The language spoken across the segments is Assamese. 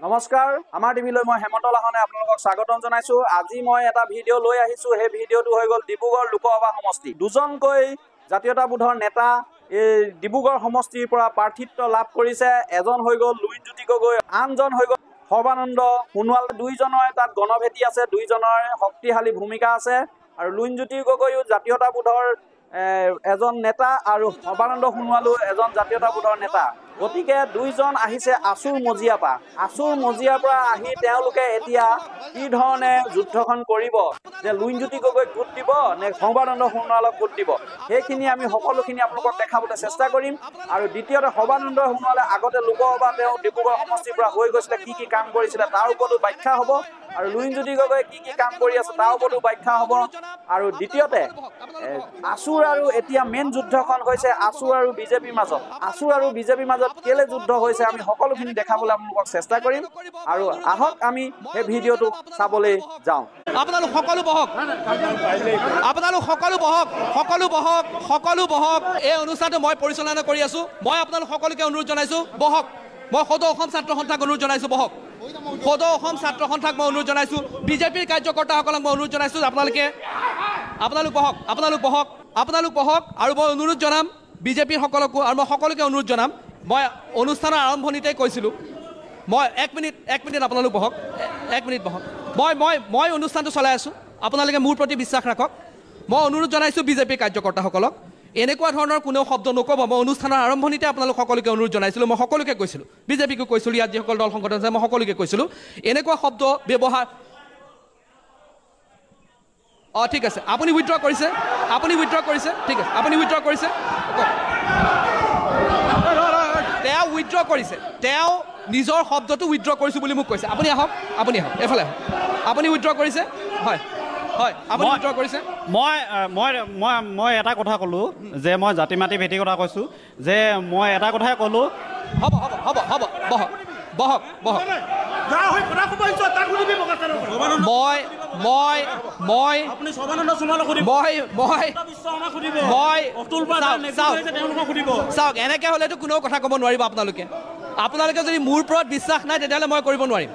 নমস্কাৰ আমাৰ টিভিলৈ মই হেমন্ত লাহনে আপোনালোকক স্বাগতম জনাইছো। আজি মই এটা ভিডিঅ' লৈ আহিছো। সেই ভিডিঅ'টো হৈ গ'ল ডিব্ৰুগড় লোকসভা সমষ্টি। দুজনকৈ জাতীয়তাবোধৰ নেতা এই ডিব্ৰুগড় সমষ্টিৰ পৰা প্ৰাৰ্থিত্ব লাভ কৰিছে। এজন হৈ গ'ল লুৰিণজ্যোতি গগৈ, আনজন হৈ গ'ল সৰ্বানন্দ সোণোৱাল। দুইজনৰে তাত গণভেটি আছে, দুইজনৰে শক্তিশালী ভূমিকা আছে। আৰু লুৰিণজ্যোতি গগৈও জাতীয়তাবোধৰ এজন নেতা আৰু সৰ্বানন্দ সোণোৱালো এজন জাতীয়তাবোধৰ নেতা। গতিকে দুইজন আহিছে আছুৰ মজিয়াৰ পৰা। আছুৰ মজিয়াৰ পৰা আহি তেওঁলোকে এতিয়া কি ধৰণে যুদ্ধখন কৰিব, যে লুৰিণজ্যোতি গগৈক ভোট দিব নে সৰ্বানন্দ সোণোৱালক ভোট দিব, সেইখিনি আমি সকলোখিনি আপোনালোকক দেখাবলৈ চেষ্টা কৰিম। আৰু দ্বিতীয়তে সৰ্বানন্দ সোণোৱালে আগতে লোকসভা তেওঁ ডিব্ৰুগড় সমষ্টিৰ পৰা হৈ গৈছিলে, কি কি কাম কৰিছিলে তাৰ ওপৰতো ব্যাখ্যা হ'ব। আৰু লুৰিণজ্যোতি গগৈয়ে কি কি কাম কৰি আছে তাৰ ওপৰতো ব্যাখ্যা হ'ব। আৰু দ্বিতীয়তে আছুৰ আৰু এতিয়া মেইন যুদ্ধখন হৈছে আছুৰ আৰু বিজেপিৰ মাজত। আছুৰ আৰু বিজেপিৰ মাজত কেলে যুদ্ধ হৈছে আমি সকলোখিনি দেখাবলৈ আপোনালোকক চেষ্টা কৰিম। আৰু আহক আমি সেই ভিডিঅ'টো চাবলৈ যাওঁ। আপোনালোক সকলো বহক, আপোনালোক সকলো বহক, সকলো বহক, সকলো বহক। এই অনুষ্ঠানটো মই পৰিচালনা কৰি আছো। মই আপোনালোক সকলোকে অনুৰোধ জনাইছো বহক। মই সদৌ অসম ছাত্ৰ সন্থাক অনুৰোধ জনাইছো বহক। সদৌ অসম ছাত্ৰ সন্থাক মই অনুৰোধ জনাইছো, বিজেপিৰ কাৰ্যকৰ্তাসকলক মই অনুৰোধ জনাইছো আপোনালোক বহক, আপোনালোক বহক, আপোনালোক বহক। আৰু মই অনুৰোধ জনাম বিজেপিৰ সকলকো, আৰু মই সকলোকে অনুৰোধ জনাম, মই অনুষ্ঠানৰ আৰম্ভণিতে কৈছিলোঁ, মই এক মিনিট আপোনালোক বহক, এক মিনিট বহক। মই অনুষ্ঠানটো চলাই আছোঁ, আপোনালোকে মোৰ প্ৰতি বিশ্বাস ৰাখক। মই অনুৰোধ জনাইছোঁ বিজেপিৰ কাৰ্যকৰ্তাসকলক, এনেকুৱা ধৰণৰ কোনেও শব্দ নক'ব। মই অনুষ্ঠানৰ আৰম্ভণিতে আপোনালোক সকলোকে অনুৰোধ জনাইছিলোঁ, মই সকলোকে কৈছিলোঁ, বিজেপিকো কৈছিলোঁ, ইয়াত যিসকল দল সংগঠন আছে মই সকলোকে কৈছিলোঁ, এনেকুৱা শব্দ ব্যৱহাৰ। ঠিক আছে, আপুনি উইথড্ৰ কৰিছে, আপুনি উইথড্ৰ কৰিছে, ঠিক আছে, আপুনি উইথড্ৰ কৰিছে, তেওঁ উইথড্ৰ কৰিছে, তেওঁ নিজৰ শব্দটো উইথড্ৰ কৰিছোঁ বুলি মোক কৈছে। আপুনি আহক, আপুনি আহক, এইফালে আহক। আপুনি উইথড্ৰ কৰিছে, হয় হয়, আপুনি উইথড্ৰ কৰিছে। মই এটা কথা ক'লোঁ যে মই জাতি মাতি ভেটি কথা কৈছোঁ, যে মই এটা কথাই ক'লোঁ। হ'ব হ'ব হ'ব হ'ব, বহক বহক বহক। চাওক, এনেকৈ হ'লেতো কোনেও কথা ক'ব নোৱাৰিব। আপোনালোকে যদি মোৰ ওপৰত বিশ্বাস নাই তেতিয়াহ'লে মই কৰিব নোৱাৰিম।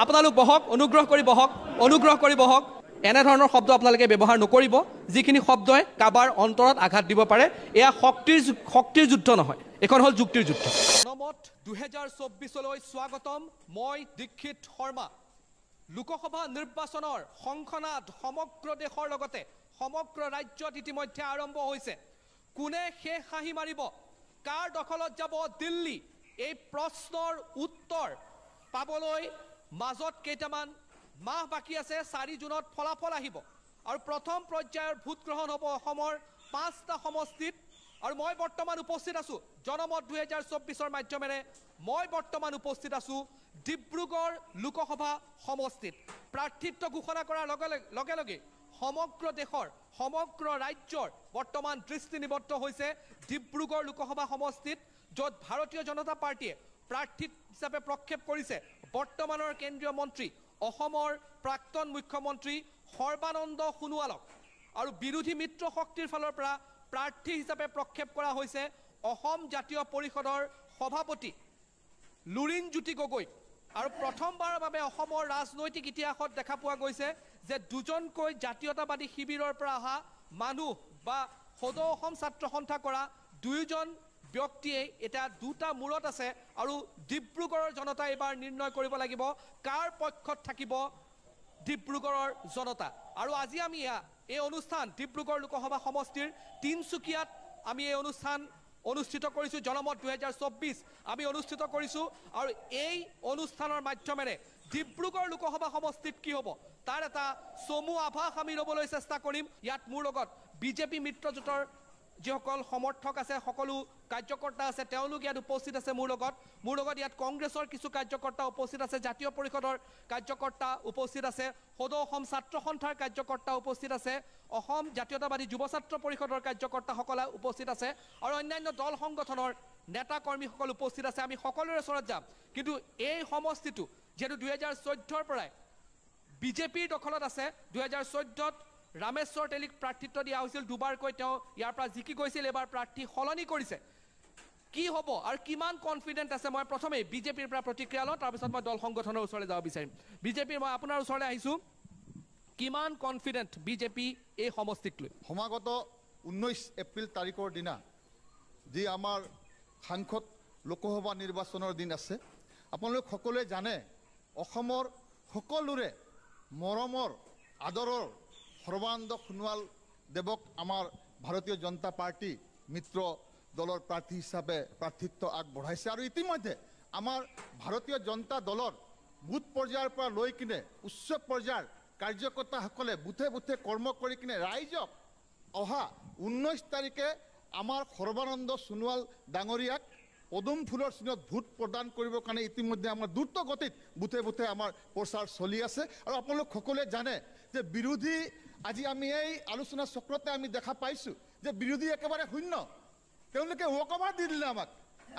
আপোনালোক বহক, অনুগ্ৰহ কৰি বহক। এনেধৰণৰ শব্দ আপোনালোকে ব্যৱহাৰ নকৰিব, যিখিনি শব্দই কাৰোবাৰ অন্তৰত আঘাত দিব পাৰে। এয়া শক্তিৰ যুদ্ধ নহয়, এখন হ'ল যুক্তিৰ যুদ্ধ। জনমত 2024লৈ স্বাগতম। মই দীক্ষিত শৰ্মা। লোকসভা নিৰ্বাচনৰ শংখনাদ সমগ্ৰ দেশৰ লগতে সমগ্ৰ ৰাজ্যত ইতিমধ্যে আৰম্ভ হৈছে। কোনে শেষ হাঁহি মাৰিব, কাৰ দখলত যাব দিল্লী, এই প্ৰশ্নৰ উত্তৰ পাবলৈ মাজত কেইটামান মাহ বাকী আছে। 4 জুনত ফলাফল আহিব আৰু প্ৰথম পৰ্যায়ৰ ভোট গ্ৰহণ হ'ব অসমৰ 5টা সমষ্টিত। আৰু মই বৰ্তমান উপস্থিত আছোঁ জনমত 2024ৰ মাধ্যমেৰে। মই বৰ্তমান উপস্থিত আছোঁ ডিব্ৰুগড় লোকসভা সমষ্টিত। প্ৰাৰ্থিত্ব ঘোষণা কৰাৰ লগে লগে সমগ্ৰ দেশৰ, সমগ্ৰ ৰাজ্যৰ বৰ্তমান দৃষ্টি নিবদ্ধ হৈছে ডিব্ৰুগড় লোকসভা সমষ্টিত, য'ত ভাৰতীয় জনতা পাৰ্টীয়ে প্ৰাৰ্থী হিচাপে প্ৰক্ষেপ কৰিছে বৰ্তমানৰ কেন্দ্ৰীয় মন্ত্ৰী, অসমৰ প্ৰাক্তন মুখ্যমন্ত্ৰী সৰ্বানন্দ সোণোৱালক। আৰু বিৰোধী মিত্ৰ শক্তিৰ ফালৰ পৰা প্ৰাৰ্থী হিচাপে প্ৰক্ষেপ কৰা হৈছে অসম জাতীয় পৰিষদৰ সভাপতি লুৰিণজ্যোতি গগৈ। আৰু প্ৰথমবাৰৰ বাবে অসমৰ ৰাজনৈতিক ইতিহাসত দেখা পোৱা গৈছে যে দুজনকৈ জাতীয়তাবাদী শিবিৰৰ পৰা অহা মানুহ বা সদৌ অসম ছাত্ৰ সন্থা কৰা দুয়োজন ব্যক্তিয়ে এতিয়া দুটা মূৰত আছে। আৰু ডিব্ৰুগড়ৰ জনতাই এইবাৰ নিৰ্ণয় কৰিব লাগিব কাৰ পক্ষত থাকিব ডিব্ৰুগড়ৰ জনতা। আৰু আজি আমি এই অনুষ্ঠান ডিব্ৰুগড় লোকসভা সমষ্টিৰ তিনিচুকীয়াত আমি এই অনুষ্ঠান অনুষ্ঠিত কৰিছোঁ। জনমত 2024 আমি অনুষ্ঠিত কৰিছোঁ। আৰু এই অনুষ্ঠানৰ মাধ্যমেৰে ডিব্ৰুগড় লোকসভা সমষ্টিত কি হ'ব তাৰ এটা চমু আভাস আমি ল'বলৈ চেষ্টা কৰিম। ইয়াত মোৰ লগত বিজেপি মিত্ৰজোঁটৰ যিসকল সমৰ্থক আছে, সকলো কাৰ্যকৰ্তা আছে, তেওঁলোক ইয়াত উপস্থিত আছে। মোৰ লগত ইয়াত কংগ্ৰেছৰ কিছু কাৰ্যকৰ্তা উপস্থিত আছে, জাতীয় পৰিষদৰ কাৰ্যকৰ্তা উপস্থিত আছে, সদৌ অসম ছাত্ৰ সন্থাৰ কাৰ্যকৰ্তা উপস্থিত আছে, অসম জাতীয়তাবাদী যুৱ ছাত্ৰ পৰিষদৰ কাৰ্যকৰ্তাসকলে উপস্থিত আছে, আৰু অন্যান্য দল সংগঠনৰ নেতা কৰ্মীসকল উপস্থিত আছে। আমি সকলোৰে ওচৰত যাম। কিন্তু এই সমষ্টিটো যিহেতু 2014ৰ পৰাই বিজেপিৰ দখলত আছে, 2014ত ৰামেশ্বৰ তেলীক প্ৰাৰ্থিত্ব দিয়া হৈছিল, দুবাৰকৈ তেওঁ ইয়াৰ পৰা জিকি গৈছিল। এবাৰ প্ৰাৰ্থী সলনি কৰিছে। কি হ'ব আৰু কিমান কনফিডেণ্ট আছে মই প্ৰথমে বিজেপিৰ পৰা প্ৰতিক্ৰিয়া লওঁ, তাৰপিছত মই দল সংগঠনৰ ওচৰলৈ যাব বিচাৰিম। বিজেপিৰ মই আপোনাৰ ওচৰলৈ আহিছোঁ, কিমান কনফিডেণ্ট বিজেপি এই সমষ্টিক লৈ? সমাগত 19 এপ্ৰিল তাৰিখৰ দিনা যি আমাৰ সাংসদ লোকসভা নিৰ্বাচনৰ দিন আছে, আপোনালোক সকলোৱে জানে অসমৰ সকলোৰে মৰমৰ আদৰৰ সৰ্বানন্দ সোণোৱাল দেৱক আমাৰ ভাৰতীয় জনতা পাৰ্টি মিত্ৰ দলৰ প্ৰাৰ্থী হিচাপে প্ৰাৰ্থিত্ব আগবঢ়াইছে। আৰু ইতিমধ্যে আমাৰ ভাৰতীয় জনতা দলৰ বুথ পৰ্যায়ৰ পৰা লৈ কিনে উচ্চ পৰ্যায়ৰ কাৰ্যকৰ্তাসকলে বুথে বুথে কৰ্ম কৰি কিনে ৰাইজক অহা 19 তাৰিখে আমাৰ সৰ্বানন্দ সোণোৱাল ডাঙৰীয়াক পদুম ফুলৰ চিনত ভোট প্ৰদান কৰিবৰ কাৰণে ইতিমধ্যে আমাৰ দ্ৰুত গতিত বুথে বুথে আমাৰ প্ৰচাৰ চলি আছে। আৰু আপোনালোক সকলোৱে জানে যে বিৰোধী আজি আমি এই আলোচনা চক্ৰতে আমি দেখা পাইছোঁ যে বিৰোধী একেবাৰে শূন্য, তেওঁলোকে ৱকঅভাৰ দি দিলে আমাক।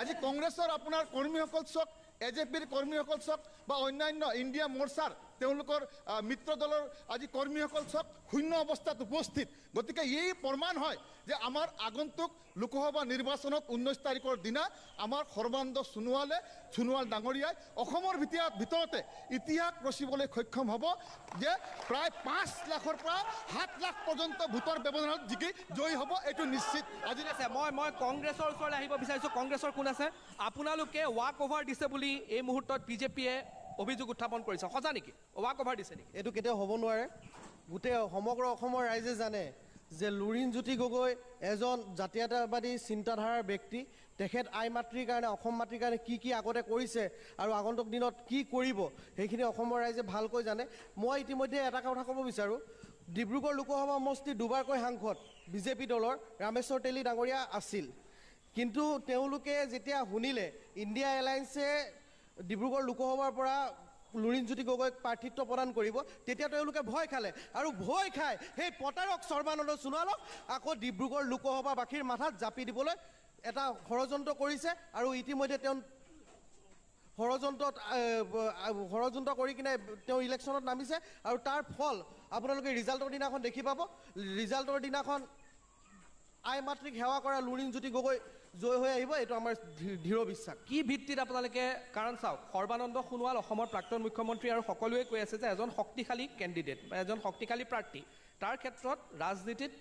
আজি কংগ্ৰেছৰ আপোনাৰ কৰ্মীসকল চাওক, এজেপিৰ কৰ্মীসকল চাওক বা অন্যান্য ইণ্ডিয়া মৰ্চাৰ তেওঁলোকৰ মিত্ৰ দলৰ আজি কৰ্মীসকল চাওক শূন্য অৱস্থাত উপস্থিত। গতিকে এই প্ৰমাণ হয় যে আমাৰ আগন্তুক লোকসভা নিৰ্বাচনত 19 তাৰিখৰ দিনা আমাৰ সৰ্বানন্দ সোণোৱাল ডাঙৰীয়াই অসমৰ ভিতৰতে ইতিহাস ৰচিবলৈ সক্ষম হ'ব যে প্ৰায় 5 লাখৰ পৰা 7 লাখ পৰ্যন্ত ভোটৰ ব্যৱধানত জিকি জয়ী হ'ব, এইটো নিশ্চিত। আজি আছে মই কংগ্ৰেছৰ ওচৰলৈ আহিব বিচাৰিছোঁ। কংগ্ৰেছৰ কোন আছে? আপোনালোকে ৱাক অভাৰ দিছে বুলি এই মুহূৰ্তত বিজেপিয়ে অভিযোগ উত্থাপন কৰিছে, সঁচা নেকি? ৱাক অভাৰ দিছে নেকি? এইটো কেতিয়াও হ'ব নোৱাৰে। গোটেই সমগ্ৰ অসমৰ ৰাইজে জানে যে লুৰিণজ্যোতি গগৈ এজন জাতীয়তাবাদী চিন্তাধাৰাৰ ব্যক্তি। তেখেত আই মাতৃৰ কাৰণে, অসম মাতৃৰ কাৰণে কি কি আগতে কৰিছে আৰু আগন্তুক দিনত কি কৰিব সেইখিনি অসমৰ ৰাইজে ভালকৈ জানে। মই ইতিমধ্যে এটা কথা ক'ব বিচাৰোঁ, ডিব্ৰুগড় লোকসভা সমষ্টিৰ দুবাৰকৈ সাংসদ বিজেপি দলৰ ৰামেশ্বৰ তেলী ডাঙৰীয়া আছিল, কিন্তু তেওঁলোকে যেতিয়া শুনিলে ইণ্ডিয়া এলায়েন্সে ডিব্ৰুগড় লোকসভাৰ পৰা লুৰিণজ্যোতি গগৈক প্ৰাৰ্থিত্ব প্ৰদান কৰিব, তেতিয়া তেওঁলোকে ভয় খালে আৰু ভয় খাই সেই প্ৰতাৰক সৰ্বানন্দ সোণোৱালক আকৌ ডিব্ৰুগড় লোকসভাবাসীৰ মাথাত জাপি দিবলৈ এটা ষড়যন্ত্ৰ কৰিছে। আৰু ইতিমধ্যে তেওঁ ষড়যন্ত্ৰ কৰি কিনে তেওঁ ইলেকশ্যনত নামিছে আৰু তাৰ ফল আপোনালোকে ৰিজাল্টৰ দিনাখন দেখি পাব। ৰিজাল্টৰ দিনাখন আই মাতৃক সেৱা কৰা লুৰিণজ্যোতি গগৈ জয় হৈ আহিব, এইটো আমাৰ দৃঢ় বিশ্বাস। কি ভিত্তিত আপোনালোকে? কাৰণ চাওক, সৰ্বানন্দ সোণোৱাল অসমৰ প্ৰাক্তন মুখ্যমন্ত্ৰী আৰু সকলোৱে কৈ আছে যে এজন শক্তিশালী কেণ্ডিডেট বা এজন শক্তিশালী প্ৰাৰ্থী। তাৰ ক্ষেত্ৰত ৰাজনীতিত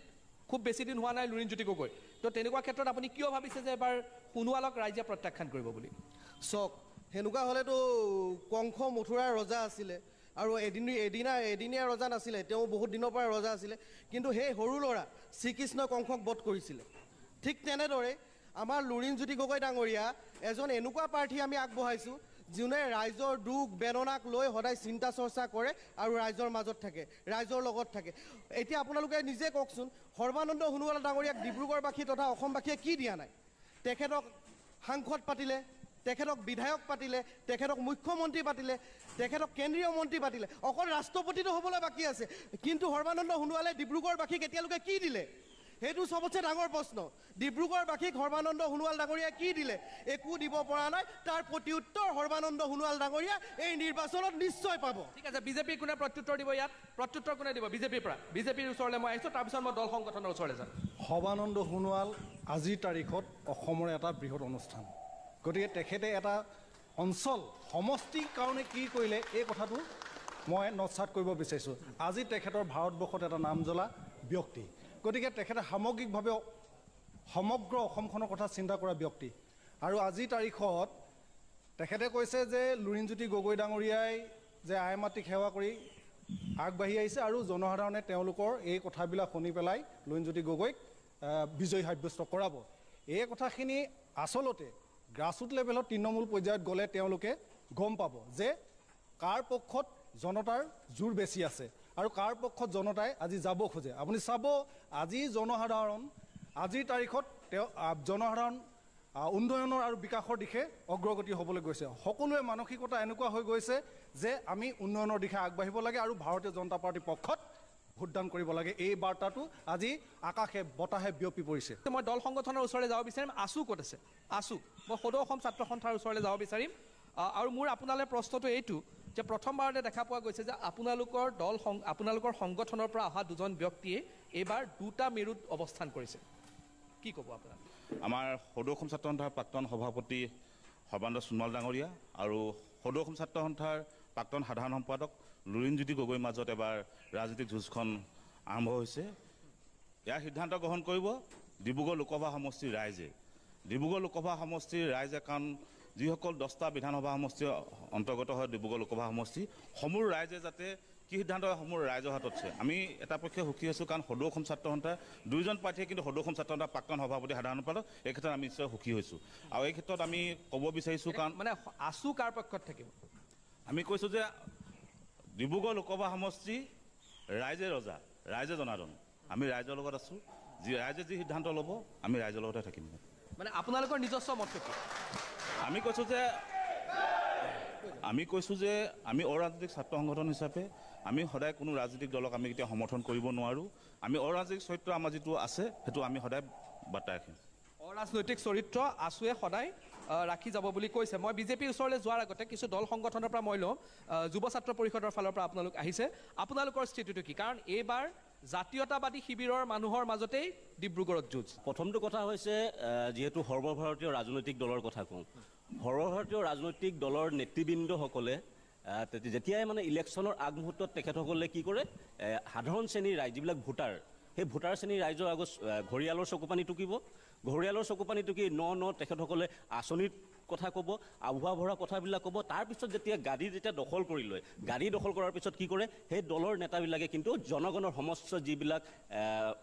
খুব বেছি দিন হোৱা নাই লুৰিণজ্যোতি গগৈ, তো তেনেকুৱা ক্ষেত্ৰত আপুনি কিয় ভাবিছে যে এবাৰ সোণোৱালক ৰাইজে প্ৰত্যাখ্যান কৰিব বুলি? চাওক, সেনেকুৱা হ'লেতো কংস মথুৰাৰ ৰজা আছিলে আৰু এদিনীয়া ৰজা নাছিলে, তেওঁ বহুত দিনৰ পৰা ৰজা আছিলে, কিন্তু সেই সৰু ল'ৰা শ্ৰীকৃষ্ণই কংসক বধ কৰিছিলে। ঠিক তেনেদৰে আমাৰ লুৰিণজ্যোতি গগৈ ডাঙৰীয়া এজন এনেকুৱা প্ৰাৰ্থী আমি আগবঢ়াইছোঁ যোনে ৰাইজৰ দুখ বেদনাক লৈ সদায় চিন্তা চৰ্চা কৰে আৰু ৰাইজৰ মাজত থাকে, ৰাইজৰ লগত থাকে। এতিয়া আপোনালোকে নিজে কওকচোন, সৰ্বানন্দ সোণোৱাল ডাঙৰীয়াক ডিব্ৰুগড়বাসী তথা অসমবাসীয়ে কি দিয়া নাই? তেখেতক সাংসদ পাতিলে, তেখেতক বিধায়ক পাতিলে, তেখেতক মুখ্যমন্ত্ৰী পাতিলে, তেখেতক কেন্দ্ৰীয় মন্ত্ৰী পাতিলে, অকল ৰাষ্ট্ৰপতিটো হ'বলৈ বাকী আছে। কিন্তু সৰ্বানন্দ সোণোৱালে ডিব্ৰুগড়বাসীক এতিয়ালৈকে কি দিলে? সেইটো চবতছে ডাঙৰ প্ৰশ্ন। ডিব্ৰুগড়বাসীক সৰ্বানন্দ সোণোৱাল ডাঙৰীয়াই কি দিলে? একো দিব পৰা নাই। তাৰ প্ৰত্যুত্তৰ সৰ্বানন্দ সোণোৱাল ডাঙৰীয়া এই নিৰ্বাচনত নিশ্চয় পাব। ঠিক আছে, বিজেপিৰ কোনে প্ৰত্যুত্তৰ দিব? ইয়াত প্ৰত্যুত্তৰ কোনে দিব? বিজেপিৰ পৰা। বিজেপিৰ ওচৰলৈ মই আহিছোঁ, তাৰপিছত মই দল সংগঠনৰ ওচৰলৈ যাম। সৰ্বানন্দ সোণোৱাল আজিৰ তাৰিখত অসমৰ এটা বৃহৎ অনুষ্ঠান, গতিকে তেখেতে এটা অঞ্চল সমষ্টিৰ কাৰণে কি কৰিলে এই কথাটো মই নস্যাৎ কৰিব বিচাৰিছোঁ। আজি তেখেতৰ ভাৰতবৰ্ষত এটা নাম জ্বলা ব্যক্তি, গতিকে তেখেতে সামগ্ৰিকভাৱে সমগ্ৰ অসমখনৰ কথা চিন্তা কৰা ব্যক্তি। আৰু আজিৰ তাৰিখত তেখেতে কৈছে যে লুৰিণজ্যোতি গগৈ ডাঙৰীয়াই যে আই মাতৃক সেৱা কৰি আগবাঢ়ি আহিছে আৰু জনসাধাৰণে তেওঁলোকৰ এই কথাবিলাক শুনি পেলাই লুৰিণজ্যোতি গগৈক বিজয়ী সাব্যস্ত কৰাব। এই কথাখিনি আচলতে গ্ৰাছৰুট লেভেলত তৃণমূল পৰ্যায়ত গ'লে তেওঁলোকে গম পাব যে কাৰ পক্ষত জনতাৰ জোৰ বেছি আছে আৰু কাৰ পক্ষত জনতাই আজি যাব খোজে। আপুনি চাব, আজি জনসাধাৰণ আজিৰ তাৰিখত জনসাধাৰণ উন্নয়নৰ আৰু বিকাশৰ দিশে অগ্ৰগতি হ'বলৈ গৈছে। সকলোৱে মানসিকতা এনেকুৱা হৈ গৈছে যে আমি উন্নয়নৰ দিশে আগবাঢ়িব লাগে আৰু ভাৰতীয় জনতা পাৰ্টীৰ পক্ষত ভোটদান কৰিব লাগে। এই বাৰ্তাটো আজি আকাশে বতাহে বিয়পি পৰিছে। মই দল সংগঠনৰ ওচৰলৈ যাব বিচাৰিম। আছু ক'ত আছে? আছু, মই সদৌ অসম ছাত্ৰ সন্থাৰ ওচৰলৈ যাব বিচাৰিম। আৰু মোৰ আপোনালৈ প্ৰশ্নটো এইটো যে প্ৰথমবাৰতে দেখা পোৱা গৈছে যে আপোনালোকৰ সংগঠনৰ পৰা অহা দুজন ব্যক্তিয়ে এইবাৰ দুটা মেৰুত অৱস্থান কৰিছে, কি ক'ব আপোনাৰ? আমাৰ সদৌ অসম ছাত্ৰ সন্থাৰ প্ৰাক্তন সভাপতি সৰ্বানন্দ সোণোৱাল ডাঙৰীয়া আৰু সদৌ অসম ছাত্ৰ সন্থাৰ প্ৰাক্তন সাধাৰণ সম্পাদক লুৰিণজ্যোতি গগৈৰ মাজত এবাৰ ৰাজনৈতিক যুঁজখন আৰম্ভ হৈছে। ইয়াৰ সিদ্ধান্ত গ্ৰহণ কৰিব ডিব্ৰুগড় লোকসভা সমষ্টিৰ ৰাইজে। ডিব্ৰুগড় লোকসভা সমষ্টিৰ ৰাইজে, কাৰণ যিসকল 10টা বিধানসভা সমষ্টিৰ অন্তৰ্গত হয় ডিব্ৰুগড় লোকসভা সমষ্টি, সমূহ ৰাইজে যাতে কি সিদ্ধান্ত সমূহ ৰাইজৰ হাতত আছে। আমি এটা পক্ষে সুখী হৈছোঁ, কাৰণ সদৌ অসম ছাত্ৰ সন্থাৰ 2জন প্ৰাৰ্থীয়ে কিন্তু সদৌ অসম ছাত্ৰ সন্থাৰ প্ৰাক্তন সভাপতি সাধাৰণ সম্পাদক, এই ক্ষেত্ৰত আমি নিশ্চয় সুখী হৈছোঁ। আৰু এই ক্ষেত্ৰত আমি ক'ব বিচাৰিছোঁ, কাৰণ মানে আছু কাৰ পক্ষত থাকিব? আমি কৈছোঁ যে ডিব্ৰুগড় লোকসভা সমষ্টি ৰাইজে ৰজা, ৰাইজে জনাৰ্দন। আমি ৰাইজৰ লগত আছোঁ, ৰাইজে যি সিদ্ধান্ত ল'ব আমি ৰাইজৰ লগতে থাকিম। মানে আপোনালোকৰ নিজস্ব মতটো কি? আমি কৈছোঁ যে আমি অৰাজনৈতিক ছাত্ৰ সংগঠন হিচাপে আমি সদায় কোনো ৰাজনৈতিক দলক আমি কেতিয়া সমৰ্থন কৰিব নোৱাৰোঁ। আমি অৰাজনৈতিক চৰিত্ৰ আমাৰ যিটো আছে সেইটো আমি সদায় বাৰ্তা ৰাখিম। অৰাজনৈতিক চৰিত্ৰ আছুৱে সদায় ৰাখি যাব বুলি কৈছে। মই বিজেপিৰ ওচৰলৈ যোৱাৰ আগতে কিছু দল সংগঠনৰ পৰা মই লওঁ। যুৱ ছাত্ৰ পৰিষদৰ ফালৰ পৰা আপোনালোক আহিছে, আপোনালোকৰ স্থিতিটো কি? কাৰণ এইবাৰ জাতীয়তাবাদী শিবিৰৰ মানুহৰ মাজতেই ডিব্ৰুগড়ত যুঁজ। প্ৰথমটো কথা হৈছে, যিহেতু সৰ্বভাৰতীয় ৰাজনৈতিক দলৰ কথা কওঁ, সৰ্বভাৰতীয় ৰাজনৈতিক দলৰ নেতৃবৃন্দসকলে যেতিয়াই মানে ইলেকশ্যনৰ আগমুহূৰ্তত তেখেতসকলে কি কৰে, সাধাৰণ শ্ৰেণীৰ ৰাইজ যিবিলাক ভোটাৰ, সেই ভোটাৰ শ্ৰেণীৰ ৰাইজৰ আগত ঘৰিয়ালৰ চকুপানী টুকিব। ঘৰিয়ালৰ চকুপানী টুকি তেখেতসকলে আঁচনিৰ কথা ক'ব, আভুৱা ভৰা কথাবিলাক ক'ব। তাৰপিছত যেতিয়া গাড়ী দখল কৰি লয়, গাড়ী দখল কৰাৰ পিছত কি কৰে, সেই দলৰ নেতাবিলাকে কিন্তু জনগণৰ সমস্ত যিবিলাক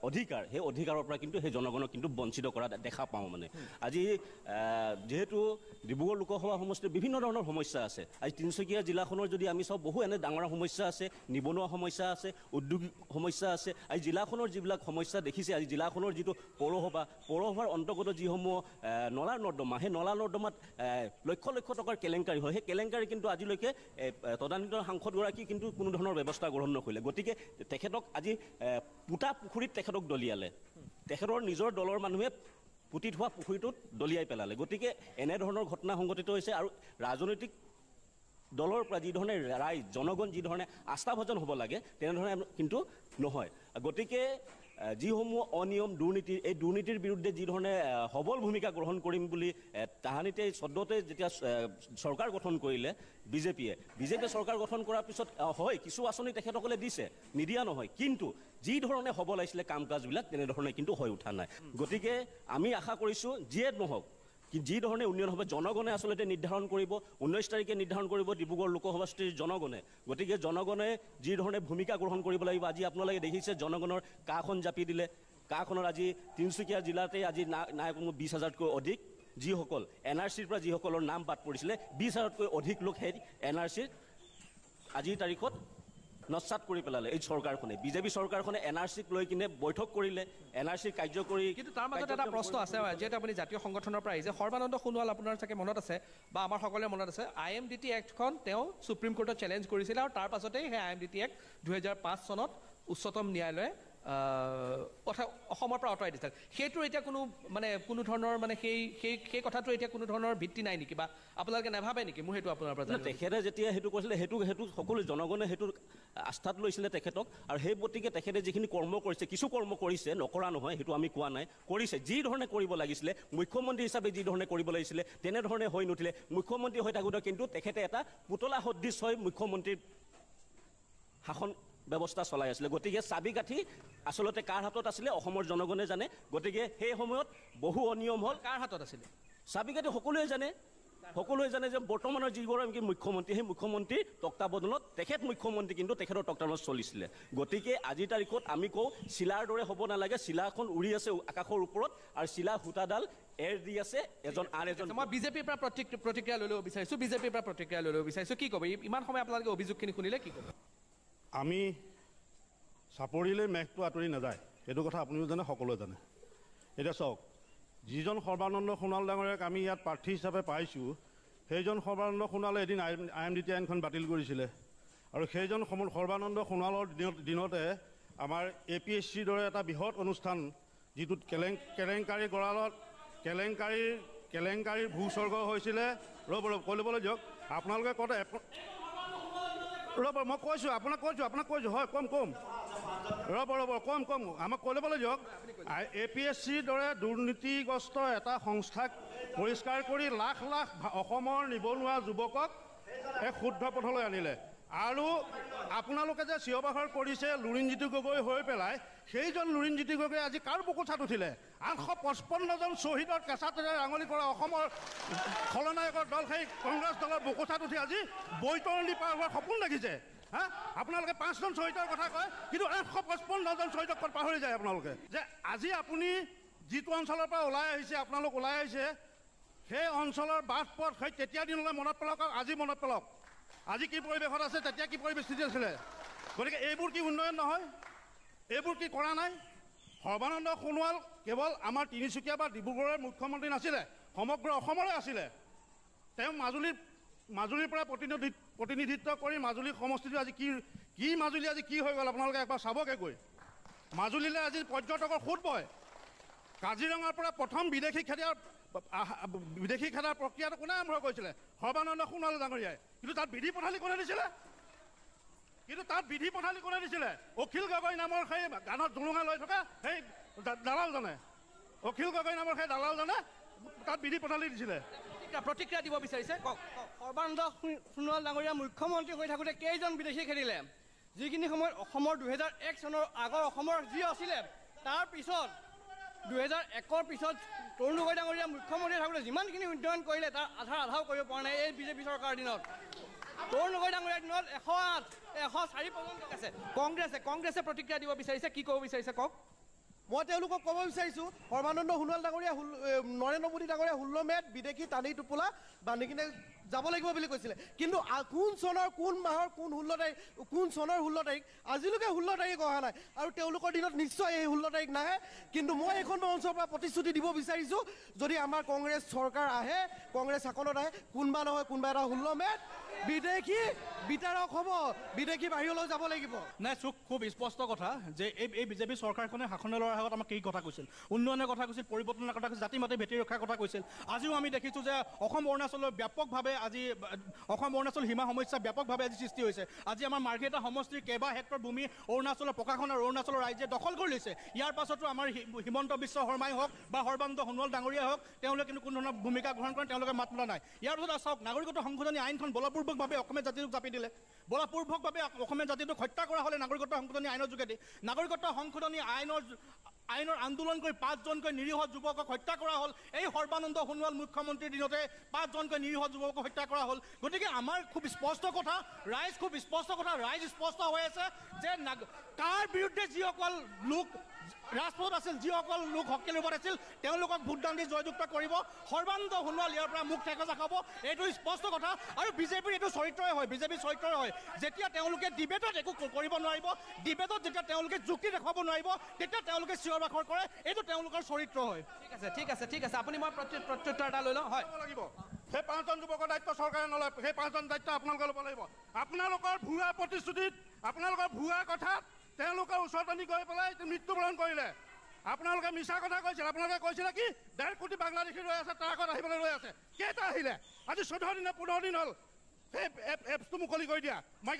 অধিকাৰ, সেই অধিকাৰৰ পৰা কিন্তু সেই জনগণক কিন্তু বঞ্চিত কৰা দেখা পাওঁ। মানে আজি যিহেতু ডিব্ৰুগড় লোকসভা সমষ্টিৰ বিভিন্ন ধৰণৰ সমস্যা আছে। আজি তিনিচুকীয়া জিলাখনৰ যদি আমি চাওঁ, বহু এনে ডাঙৰ সমস্যা আছে, নিবনুৱা সমস্যা আছে, উদ্যোগিক সমস্যা আছে। আজি জিলাখনৰ যিবিলাক সমস্যা দেখিছে, আজি জিলাখনৰ যিটো পৌৰসভাৰ অন্তৰ্গত যিসমূহ নলা নৰ্দমা, সেই নলা নৰ্দমাত লক্ষ লক্ষ টকাৰ কেলেংকাৰী হয়। সেই কেলেংকাৰী কিন্তু আজিলৈকে তদানীন্তন সাংসদগৰাকী কিন্তু কোনো ধৰণৰ ব্যৱস্থা গ্ৰহণ নকৰিলে। গতিকে তেখেতক আজি পোতা পুখুৰীত তেখেতক দলিয়ালে, তেখেতৰ নিজৰ দলৰ মানুহে পুতি থোৱা পুখুৰীটোত দলিয়াই পেলালে। গতিকে এনেধৰণৰ ঘটনা সংঘটিত হৈছে। আৰু ৰাজনৈতিক দলৰ পৰা যিধৰণে ৰাইজ জনগণ যিধৰণে আস্থাভাজন হ'ব লাগে, তেনেধৰণে কিন্তু নহয়। গতিকে যিসমূহ অনিয়ম দুৰ্নীতি, এই দুৰ্নীতিৰ বিৰুদ্ধে যিধৰণে সবল ভূমিকা গ্ৰহণ কৰিম বুলি তাহানিতে সদ্যহতে যেতিয়া চৰকাৰ গঠন কৰিলে বিজেপিয়ে চৰকাৰ গঠন কৰাৰ পিছত হয় কিছু আঁচনি তেখেতসকলে দিছে, নিদিয়া নহয়, কিন্তু যি ধৰণে হ'ব লাগিছিলে কাম কাজবিলাক তেনেধৰণে কিন্তু হৈ উঠা নাই। গতিকে আমি আশা কৰিছোঁ যিয়ে নহওক, যি ধৰণে উন্নয়ন হ'ব জনগণে আচলতে নিৰ্ধাৰণ কৰিব। 19 তাৰিখে নিৰ্ধাৰণ কৰিব ডিব্ৰুগড় লোকসভাষ্টিৰ জনগণে। গতিকে জনগণে যি ধৰণে ভূমিকা গ্ৰহণ কৰিব লাগিব, আজি আপোনালোকে দেখিছে জনগণৰ কাখন জাপি দিলে। কাখনৰ আজি তিনিচুকীয়া জিলাতে আজি নাই কোনো 20,000তকৈ অধিক যিসকল NRCৰ পৰা যিসকলৰ নাম বাদ পৰিছিলে, 20,000তকৈ অধিক লোক সেই NRCৰ আজিৰ তাৰিখত নস্বাত কৰি পেলালে। এই চৰকাৰখনে, বিজেপি চৰকাৰখনে NRCক লৈ কিনে বৈঠক কৰিলে, NRC কাৰ্যকৰী। কিন্তু তাৰ মাজত এটা প্ৰশ্ন আছে, যিহেতু আপুনি জাতীয় সংগঠনৰ পৰা আহিছে, সৰ্বানন্দ সোণোৱাল আপোনাৰ চাগে মনত আছে বা আমাৰ সকলোৰে মনত আছে, IMDT এক্টখন তেওঁ সুপ্ৰিম কোৰ্টত চেলেঞ্জ কৰিছিলে আৰু তাৰ পাছতেই সেই IMDT এক্ট 2005 চনত উচ্চতম ন্যায়ালয়ে অসমৰ পৰা আঁতৰাই দিছিল। সেইটোৰ এতিয়া কোনো ধৰণৰ সেই কথাটো এতিয়া কোনো ধৰণৰ ভিত্তি নাই নেকি, বা আপোনালোকে নাভাবে নেকি? মোৰ সেইটো আপোনাৰ পৰা তেখেতে যেতিয়া সেইটো কৈছিলে, সেইটো সকলো জনগণে সেইটো আস্থাত লৈছিলে তেখেতক। আৰু সেই গতিকে তেখেতে যিখিনি কৰ্ম কৰিছে, কিছু কৰ্ম কৰিছে, নকৰা নহয়, সেইটো আমি কোৱা নাই, কৰিছে। যি ধৰণে কৰিব লাগিছিলে, মুখ্যমন্ত্ৰী হিচাপে যি ধৰণে কৰিব লাগিছিলে তেনেধৰণে হৈ নুঠিলে। মুখ্যমন্ত্ৰী হৈ থাকোঁতে কিন্তু তেখেতে এটা পুতলা সদৃশ হৈ মুখ্যমন্ত্ৰীৰ শাসন ব্যৱস্থা চলাই আছিলে। গতিকে চাবিকাঠি আচলতে কাৰ হাতত আছিলে অসমৰ জনগণে জানে। গতিকে সেই সময়ত বহু অনিয়ম হ'ল। কাৰ হাতত আছিলে চাবিকাঠি? সকলোৱে জানে যে বৰ্তমানৰ যিগৰাকী মুখ্যমন্ত্ৰী, সেই মুখ্যমন্ত্ৰীৰ তত্বাৱধানত তেখেত মুখ্যমন্ত্ৰী, কিন্তু তেখেতৰ তত্বাৱধানত চলিছিলে। গতিকে আজিৰ তাৰিখত আমি কওঁ চিলাৰ দৰে হ'ব নালাগে। চিলাখন উৰি আছে আকাশৰ ওপৰত আৰু চিলা সূতাডাল এৰ দি আছে এজন আন এজন। মই বিজেপিৰ পৰা প্ৰতিক্ৰিয়া লৈ ল'ব বিচাৰিছোঁ। কি ক'ব ইমান সময় আপোনালোকে অভিযোগখিনি শুনিলে? কি ক'ব? আমি চাপৰিলৈ মেঘটো আঁতৰি নাযায়, এইটো কথা আপুনিও জানে, সকলোৱে জানে। এতিয়া চাওক, যিজন সৰ্বানন্দ সোণোৱাল ডাঙৰীয়াক আমি ইয়াত প্ৰাৰ্থী হিচাপে পাইছোঁ, সেইজন সৰ্বানন্দ সোণোৱালে এদিন IMDT আইনখন বাতিল কৰিছিলে। আৰু সেইজন সৰ্বানন্দ সোণোৱালৰ দিনতে আমাৰ APSCৰ দৰে এটা বৃহৎ অনুষ্ঠান, যিটোত কেলেংকাৰী গঁড়ালত কেলেংকাৰীৰ ভূস্বৰ্গ হৈছিলে। ৰ'ব কৈ ল'বলৈ দিয়ক, আপোনালোকে কওঁতে ৰ'ব, মই কৈছোঁ আপোনাক কৈছোঁ হয়, কম ৰ'ব কম আমাক কৈ ল'বলৈ দিয়ক। APSCৰ দৰে দুৰ্নীতিগ্ৰস্ত এটা সংস্থাক পৰিষ্কাৰ কৰি লাখ লাখ অসমৰ নিবনুৱা যুৱকক এক শুদ্ধ পথলৈ আনিলে। আৰু আপোনালোকে যে চিঞৰ বাখৰ কৰিছে লুৰিণজ্যোতি গগৈ হৈ পেলাই, সেইজন লুৰিণজ্যোতি গগৈ আজি কাৰ বুকুচাত উঠিলে? 855জন শ্বহীদৰ কেঁচা তেজেৰে ৰাঙলী কৰা অসমৰ খলনায়কৰ দল সেই কংগ্ৰেছ দলৰ বুকুচাত উঠি আজি বৈতৰণি পাৰ হোৱাৰ সপোন দেখিছে। হা, আপোনালোকে 5জন শ্বহীদৰ কথা কয়, কিন্তু 855জন শ্বহীদক পাহৰি যায় আপোনালোকে। যে আজি আপুনি যিটো অঞ্চলৰ পৰা ওলাই আহিছে, আপোনালোক ওলাই আহিছে, সেই অঞ্চলৰ বাট পথ সেই তেতিয়া দিনলৈ মনত পেলাওক, আজি মনত পেলাওক। আজি কি পৰিৱেশত আছে, তেতিয়া কি পৰিস্থিতি আছিলে। গতিকে এইবোৰ কি উন্নয়ন নহয়? এইবোৰ কি কৰা নাই? সৰ্বানন্দ সোণোৱাল কেৱল আমাৰ তিনিচুকীয়া বা ডিব্ৰুগড়ৰ মুখ্যমন্ত্ৰী নাছিলে, সমগ্ৰ অসমৰে আছিলে। তেওঁ মাজুলীৰ পৰা প্ৰতিনিধিত্ব কৰি মাজুলী সমষ্টিটো আজি কি মাজুলী আজি কি হৈ গ'ল আপোনালোকে একবাৰ চাবগৈ গৈ। মাজুলীলৈ আজি পৰ্যটকৰ সোঁত বয়। কাজিৰঙাৰ পৰা প্ৰথম বিদেশী খেদাৰ প্ৰক্ৰিয়াটো কোনে আৰম্ভ কৰিছিলে? সৰ্বানন্দ সোণোৱাল ডাঙৰীয়াই। কিন্তু তাত বিধি পথালি কোনে দিছিলে? অখিল গগৈ নামৰ সেই গানত জুলুঙা লৈ থকা সেই দালালজনে, অখিল গগৈ নামৰ সেই দালালজনে তাত বিধি পথালি দিছিলে। প্ৰতিক্ৰিয়া দিব বিচাৰিছে, কওক। সৰ্বানন্দ সোণোৱাল ডাঙৰীয়া মুখ্যমন্ত্ৰী হৈ থাকোঁতে কেইজন বিদেশী খেদিলে? যিখিনি সময়ত অসমৰ 2001 চনৰ আগৰ অসমৰ যি আছিলে, তাৰ পিছত 2001ৰ পিছত তৰুণ গগৈ ডাঙৰীয়া মুখ্যমন্ত্ৰী থাকোঁতে যিমানখিনি উন্নয়ন কৰিলে তাৰ আধাও কৰিব পৰা নাই এই বিজেপি চৰকাৰৰ দিনত। তৰুণ গগৈ ডাঙৰীয়াৰ দিনত 108, 104 পৰ্যন্ত আছে। কংগ্ৰেছে প্ৰতিক্ৰিয়া দিব বিচাৰিছে, কি ক'ব বিচাৰিছে কওক। মই তেওঁলোকক ক'ব বিচাৰিছোঁ, সৰ্বানন্দ সোণোৱাল ডাঙৰীয়া নৰেন্দ্ৰ মোদী ডাঙৰীয়া 16 মে'ত বিদেশী টানি টোপোলা বান্ধি কিনে যাব লাগিব বুলি কৈছিলে। কিন্তু কোন চনৰ কোন মাহৰ কোন 16 তাৰিখ আজিলৈকে 16 তাৰিখ অহা নাই। আৰু তেওঁলোকৰ দিনত নিশ্চয় এই 16 তাৰিখ নাহে। কিন্তু মই এইখন অঞ্চলৰ পৰা প্ৰতিশ্ৰুতি দিব বিচাৰিছোঁ, যদি আমাৰ কংগ্ৰেছ চৰকাৰ আহে, কংগ্ৰেছ শাসনত আহে, কোনোবা নহয় কোনোবা এটা 16 মে'ত বিদেশী বিতাৰক হ'ব, বিদেশী বাহিৰলৈ যাব লাগিব। নাই, খুব স্পষ্ট কথা যে এই বিজেপি চৰকাৰখনে শাসনলৈ লোৱাৰ আগত আমাক কি কথা কৈছিল? উন্নয়নৰ কথা কৈছিল, পৰিৱৰ্তনৰ কথা কৈছিল, জাতি মাতি ভেটি ৰক্ষাৰ কথা কৈছিল। আজিও আমি দেখিছোঁ যে অসম অৰুণাচলৰ ব্যাপকভাৱে আজি অসম অৰুণাচল সীমা সমস্যা ব্যাপকভাৱে আজি সৃষ্টি হৈছে। আজি আমাৰ মাৰ্ঘেৰিটা সমষ্টিৰ কেইবা হেক্টৰ ভূমি অৰুণাচলৰ প্ৰশাসন আৰু অৰুণাচলৰ ৰাইজে দখল কৰি লৈছে। ইয়াৰ পাছতো আমাৰ হিমন্ত বিশ্ব শৰ্মাই হওক বা সৰ্বানন্দ সোণোৱাল ডাঙৰীয়াই হওক, তেওঁলোকে কিন্তু কোনো ধৰণৰ ভূমিকা গ্ৰহণ কৰে, তেওঁলোকে মাত মতা নাই। ইয়াৰ পিছত চাওক, নাগৰিকত্ব সংশোধনী আইনখন বলপূৰ্বকভাৱে অসমীয়া জাতিটোক জাপি দিলে। বলপূৰ্বকভাৱে অসমীয়া জাতিটোক হত্যা কৰা হ'লে নাগৰিকত্ব সংশোধনী আইনৰ যোগেদি। নাগৰিকত্ব সংশোধনী আইনৰ আন্দোলন কৰি 5জনকৈ নিৰীহ যুৱকক হত্যা কৰা হ'ল। এই সৰ্বানন্দ সোণোৱাল মুখ্যমন্ত্ৰীৰ দিনতে 5জনকৈ নিৰীহ যুৱকক হত্যা কৰা হ'ল। গতিকে আমাৰ খুব স্পষ্ট কথা, ৰাইজ স্পষ্ট হৈ আছে যে কাৰ বিৰুদ্ধে যিসকল লোক ৰাজপথত আছিল, যিসকল লোক শক্তিৰ ৰূপত আছিল, তেওঁলোকক ভোটদান দি জয়যুক্ত কৰিব। সৰ্বানন্দ সোণোৱাল ইয়াৰ পৰা মুখ ঠেকেচা খাব, এইটো স্পষ্ট কথা। আৰু বিজেপিৰ এইটো চৰিত্ৰই হয়, যেতিয়া তেওঁলোকে ডিবেটত একো কৰিব নোৱাৰিব, ডিবেটত যেতিয়া তেওঁলোকে যুক্তি দেখুৱাব নোৱাৰিব, তেতিয়া তেওঁলোকে চিঞৰ বাখৰ কৰে, এইটো তেওঁলোকৰ চৰিত্ৰ হয়। ঠিক আছে, আপুনি মই প্ৰত্যুত্তৰ এটা লৈ লওঁ। হয়, লাগিব। সেই 5জন যুৱকৰ দায়িত্ব চৰকাৰে নলয়, সেই 5জন দায়িত্ব আপোনালোকে ল'ব লাগিব। আপোনালোকৰ ভুৱা প্ৰতিশ্ৰুতিত, আপোনালোকৰ ভুৱা কথাত তেওঁলোকৰ ওচৰত আনি গৈ পেলাই মৃত্যুবৰণ কৰিলে। আপোনালোকে মিছা কথা কৈছিল। আপোনালোকে কৈছিলে কি 1.5 কোটি বাংলাদেশী ৰৈ আছে, তাৰ আগত আহিবলৈ ৰৈ আছে। কেইটা আহিলে? আজি 14 দিন 15 দিন হ'ল সেই এপছটো মুকলি কৰি দিয়া।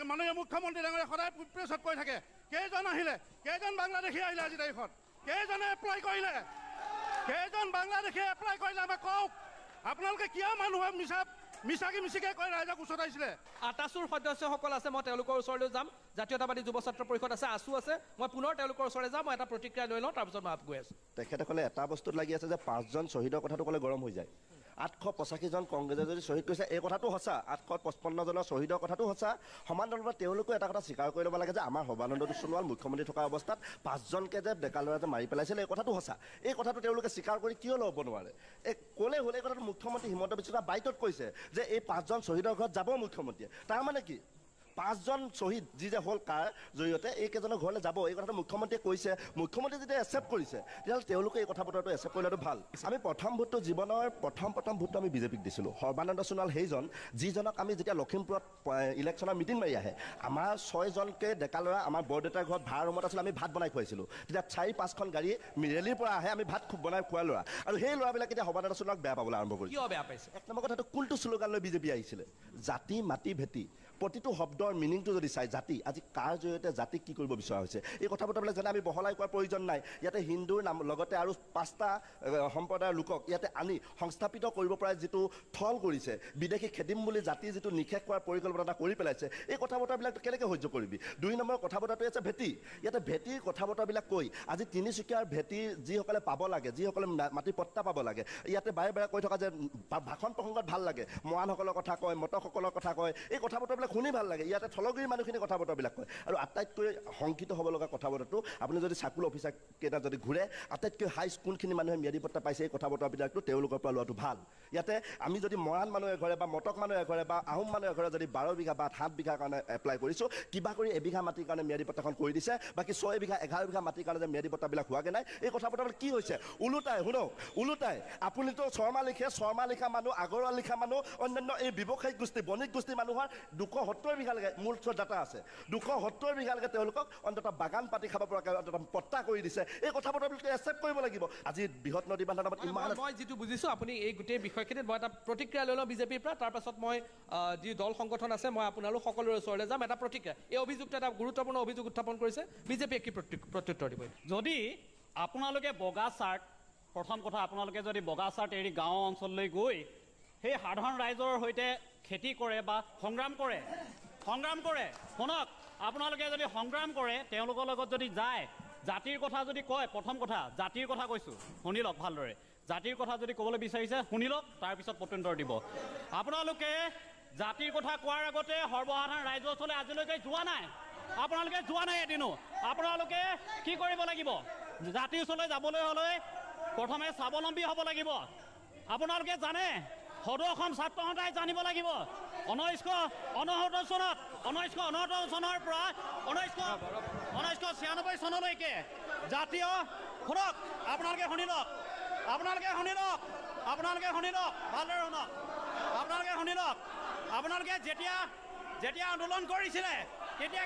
মাননীয় মুখ্যমন্ত্ৰী ডাঙৰীয়া সদায় প্ৰেছত কৈ থাকে, কেইজন আহিলে, কেইজন বাংলাদেশী আহিলে আজি তাৰিখত, কেইজনে এপ্লাই কৰিলে, কেইজন বাংলাদেশীয়ে এপ্লাই কৰিলে আমাক কওক। আপোনালোকে কিয় মানুহে মিছাকে কৈ ৰাইজক উচতাইছিলে? আটাচুৰ সদস্যসকল আছে, মই তেওঁলোকৰ ওচৰলৈ যাম। জাতীয়তাবাদী যুৱ ছাত্ৰ পৰিষদ আছে, আছু আছে, মই পুনৰ তেওঁলোকৰ ওচৰলৈ যাম। মই এটা প্ৰতিক্ৰিয়া লৈ লওঁ, তাৰপিছত মই গৈ আছোঁ। তেখেতসকলে এটা বস্তুত লাগি আছে যে 5জন শ্বহীদৰ কথাটো ক'লে গৰম হৈ যায়। 885জন কংগ্ৰেছে যদি শ্বহীদ কৰিছে, এই কথাটো সঁচা। 855জনৰ শ্বহীদৰ কথাটো সঁচা। সমান দলৰ তেওঁলোকেও এটা কথা স্বীকাৰ কৰি ল'ব লাগে যে আমাৰ সৰ্বানন্দ সোণোৱাল মুখ্যমন্ত্ৰী থকা অৱস্থাত 5জনকে যে ডেকা ল'ৰা যে মাৰি পেলাইছিলে, এই কথাটো সঁচা। এই কথাটো তেওঁলোকে স্বীকাৰ কৰি কিয় ল'ব নোৱাৰে? ক'লে হ'ল এই কথাটো মুখ্যমন্ত্ৰী হিমন্ত বিশ্ব শৰ্মাই বাইটত কৈছে যে এই 5জন শ্বহীদৰ ঘৰত যাব মুখ্যমন্ত্ৰীয়ে। তাৰমানে কি? 5জন শ্বহীদ যি যে হ'ল কাৰ জৰিয়তে এইকেইজনৰ ঘৰলৈ যাব, এই কথাটো মুখ্যমন্ত্ৰীয়ে কৈছে। মুখ্যমন্ত্ৰীয়ে যেতিয়া একচেপ্ট কৰিছে, তেতিয়াহ'লে তেওঁলোকে এই কথা বতৰাটো একচেপ্ট কৰিলেতো ভাল। আমি প্ৰথম ভোটটো জীৱনৰ প্ৰথম ভোটটো আমি বিজেপিক দিছিলোঁ। সৰ্বানন্দ সোণোৱাল সেইজন যিজনক আমি যেতিয়া লখিমপুৰত ইলেকশ্যনৰ মিটিং মাৰি আহে, আমাৰ 6জনকে ডেকা ল'ৰা আমাৰ বৰদেউতাৰ ঘৰত ভাড়া ৰুমত আছিলে, আমি ভাত বনাই খুৱাইছিলোঁ। তেতিয়া 4-5খন গাড়ী ৰেলীৰ পৰা আহে, আমি ভাত বনাই খোৱা ল'ৰা। আৰু সেই ল'ৰাবিলাকে এতিয়া সৰ্বানন্দ সোণোৱালক বেয়া পাবলৈ আৰম্ভ কৰিছে। কিয় বেয়া পাইছে? এক নম্বৰ কথাটো কোনটো শ্লোগান লৈ বিজেপি আহিছিলে? জাতি মাটি ভেটি প্ৰতিটো শব্দৰ মিনিংটো যদি চাই জাতি আজি কাৰ জৰিয়তে জাতিক কি কৰিব বিচৰা হৈছে এই কথা বতৰাবিলাক যেনে আমি বহলাই কোৱাৰ প্ৰয়োজন নাই ইয়াতে হিন্দুৰ নাম লগতে আৰু 5টা সম্প্ৰদায়ৰ লোকক ইয়াতে আনি সংস্থাপিত কৰিব পৰা যিটো থল কৰিছে বিদেশী খেদিম বুলি জাতি যিটো নিষেধ কৰাৰ পৰিকল্পনা কৰি পেলাইছে এই কথা বতৰাবিলাক কেনেকৈ সহ্য কৰিবি 2 নম্বৰ কথা বতৰাটো আছে ভেটি ইয়াতে ভেটিৰ কথা বতৰাবিলাক কৈ আজি তিনিচুকীয়াৰ ভেটি যিসকলে পাব লাগে যিসকলে মাটি পট্টা পাব লাগে ইয়াতে বাৰে বাৰে কৈ থকা যে ভাষণ প্ৰসংগত ভাল লাগে মৰাণসকলৰ কথা কয় মটকসকলৰ কথা কয় এই কথা বতৰাবিলাক শুনি ভাল লাগে ইয়াতে থলগুৰিৰ মানুহখিনি কথা বতৰাবিলাক কয় আৰু আটাইতকৈ শংকিত হ'ব লগা কথা বতৰাটো আপুনি যদি চাৰ্কুল অফিচাৰ কেইটা যদি ঘূৰে আটাইতকৈ হাইষ্ট কোনখিনি মানুহে ম্যাদী পট্টা পাইছে এই কথা বতৰাবিলাকটো তেওঁলোকৰ পৰা লোৱাটো ভাল ইয়াতে আমি যদি মৰাণ মানুহে ঘৰে বা মটক মানুহে ঘৰে বা আহোম মানুহে ঘৰে যদি 12 বিঘা বা 7 বিঘাৰ কাৰণে এপ্লাই কৰিছোঁ কিবা কৰি এবিঘা মাটিৰ কাৰণে ম্যাদী পট্টাখন কৰি দিছে বাকী 6 বিঘা 11 বিঘা মাটিৰ কাৰণে যে ম্যাদী পট্টাবিলাক হোৱাগে নাই এই কথা বতৰাবিলাক কি হৈছে ওলোটাই শুনক ওলোটাই আপুনিতো শৰ্মা লিখা মানুহ আগৰৱাল লিখা মানুহ অন্যান্য এই ব্যৱসায়িক গোষ্ঠী বণিক গোষ্ঠী মানুহৰ 270 বিঘালৈকে মোৰ ওচৰত ডাটা আছে 270 বিঘালৈকে তেওঁলোকক অন্ততঃ বাগান পাতি খাব পৰাকৈ অন্ততঃ পট্টা কৰি দিছে এই কথা বতৰাবিলাক একচেপ্ট কৰিব লাগিব আজি বৃহৎ নদী বান্ধৰ নামত ইমান মই যিটো বুজিছোঁ আপুনি এই গোটেই বিষয়খিনিত মই এটা প্ৰতিক্ৰিয়া লৈ লওঁ বিজেপিৰ পৰা তাৰপাছত মই যি দল সংগঠন আছে মই আপোনালোক সকলোৰে ওচৰলৈ যাম এটা প্ৰতিক্ৰিয়া এই অভিযোগটো এটা গুৰুত্বপূৰ্ণ অভিযোগ উত্থাপন কৰিছে বিজেপিয়ে কি প্ৰত্যুত্তৰ দিব যদি আপোনালোকে বগা চাৰ্ট প্ৰথম কথা আপোনালোকে যদি বগা চাৰ্ট এৰি গাঁও অঞ্চললৈ গৈ সেই সাধাৰণ ৰাইজৰ সৈতে খেতি কৰে বা সংগ্ৰাম কৰে শুনক আপোনালোকে যদি সংগ্ৰাম কৰে তেওঁলোকৰ লগত যদি যায় জাতিৰ কথা যদি কয় প্ৰথম কথা জাতিৰ কথা কৈছোঁ শুনি লওক ভালদৰে জাতিৰ কথা যদি ক'বলৈ বিচাৰিছে শুনি লওক তাৰপিছত প্ৰত্যুত্তৰ দিব আপোনালোকে জাতিৰ কথা কোৱাৰ আগতে সৰ্বসাধাৰণ ৰাইজৰ ওচৰলৈ আজিলৈকে যোৱা নাই আপোনালোকে যোৱা নাই এদিনো আপোনালোকে কি কৰিব লাগিব জাতিৰ ওচৰলৈ যাবলৈ হ'লে প্ৰথমে স্বাৱলম্বী হ'ব লাগিব আপোনালোকে জানে সদৌ অসম ছাত্ৰ সন্থাই জানিব লাগিব 1969 চনৰ পৰা 1996 চনলৈকে জাতীয় শুনক আপোনালোকে শুনি লওক ভালদৰে শুনক আপোনালোকে যেতিয়া আন্দোলন কৰিছিলে তেতিয়া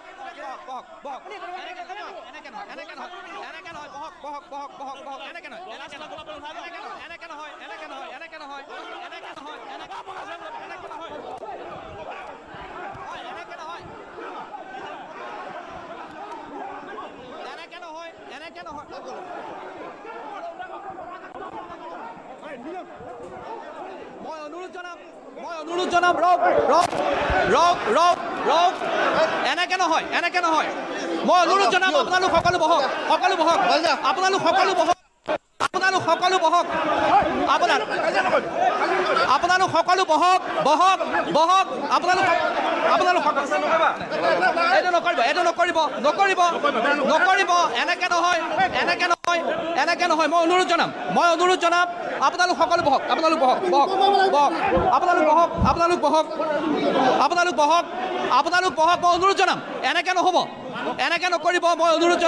মই অনুৰোধ জনাম ৰক এনেকে নহয় মই অনুৰোধ জনাম আপোনালোক সকলো বহক আপোনালোক সকলো বহক এইটো নকৰিব এনেকে নহয় মই অনুৰোধ জনাম আপোনালোক সকলো বহক মই অনুৰোধ জনাম এনেকে নহ'ব এনেকে নকৰিব মই অনুৰোধ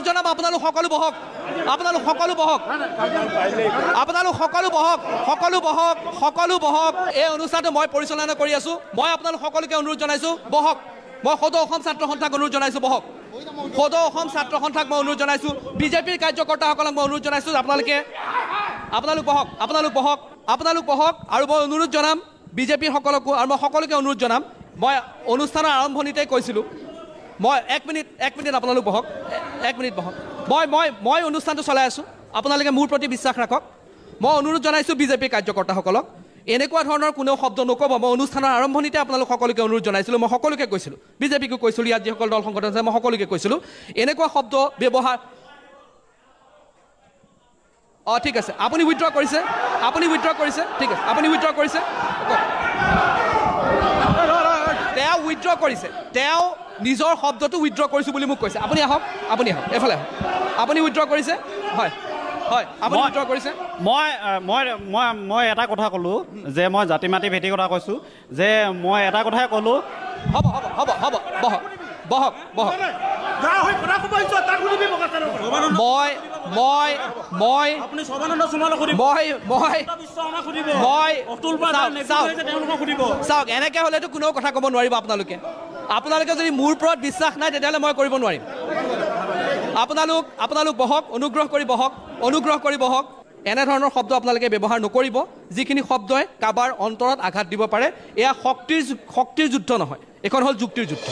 জনাম আপোনালোক সকলো বহক এই অনুষ্ঠানটো মই পৰিচালনা কৰি আছো মই আপোনালোক সকলোকে অনুৰোধ জনাইছো বহক মই সদৌ অসম ছাত্ৰ সন্থাক অনুৰোধ জনাইছো বহক বিজেপিৰ কাৰ্যকৰ্তাসকলক মই অনুৰোধ জনাইছো আপোনালোক বহক আৰু মই অনুৰোধ জনাম বিজেপিৰ সকলকো আৰু মই সকলোকে অনুৰোধ জনাম মই অনুষ্ঠানৰ আৰম্ভণিতে কৈছিলোঁ মই এক মিনিট আপোনালোক বহক মই অনুষ্ঠানটো চলাই আছোঁ আপোনালোকে মোৰ প্ৰতি বিশ্বাস ৰাখক মই অনুৰোধ জনাইছোঁ বিজেপিৰ কাৰ্যকৰ্তাসকলক এনেকুৱা ধৰণৰ কোনো শব্দ নক'ব মই অনুষ্ঠানৰ আৰম্ভণিতে আপোনালোক সকলোকে অনুৰোধ জনাইছিলোঁ মই সকলোকে কৈছিলোঁ বিজেপিকো কৈছিলোঁ ইয়াত যিসকল দল সংগঠন আছে মই সকলোকে কৈছিলোঁ এনেকুৱা শব্দ ব্যৱহাৰ ঠিক আছে আপুনি উইথড্ৰ কৰিছে ঠিক আছে আপুনি উইথড্ৰ কৰিছে তেওঁ উইথড্ৰ কৰিছে তেওঁ নিজৰ শব্দটো উইথড্ৰ কৰিছোঁ বুলি মোক কৈছে আপুনি আহক এফালে আহক আপুনি উইথড্ৰ কৰিছে হয় আপুনি উইথড্ৰ কৰিছে মই এটা কথা ক'লোঁ যে মই জাতি মাটি ভেটি কথা কৈছোঁ যে মই এটা কথাই ক'লোঁ হ'ব বহক চাওক এনেকে হ'লেতো কোনেও কথা ক'ব নোৱাৰিব আপোনালোকে যদি মোৰ ওপৰত বিশ্বাস নাই তেতিয়াহ'লে মই কৰিব নোৱাৰিম আপোনালোক বহক অনুগ্ৰহ কৰি বহক এনেধৰণৰ শব্দ আপোনালোকে ব্যৱহাৰ নকৰিব যিখিনি শব্দই কাবাৰ অন্তৰত আঘাত দিব পাৰে এয়া শক্তিৰ যুদ্ধ নহয় এখন হ'ল যুক্তিৰ যুদ্ধ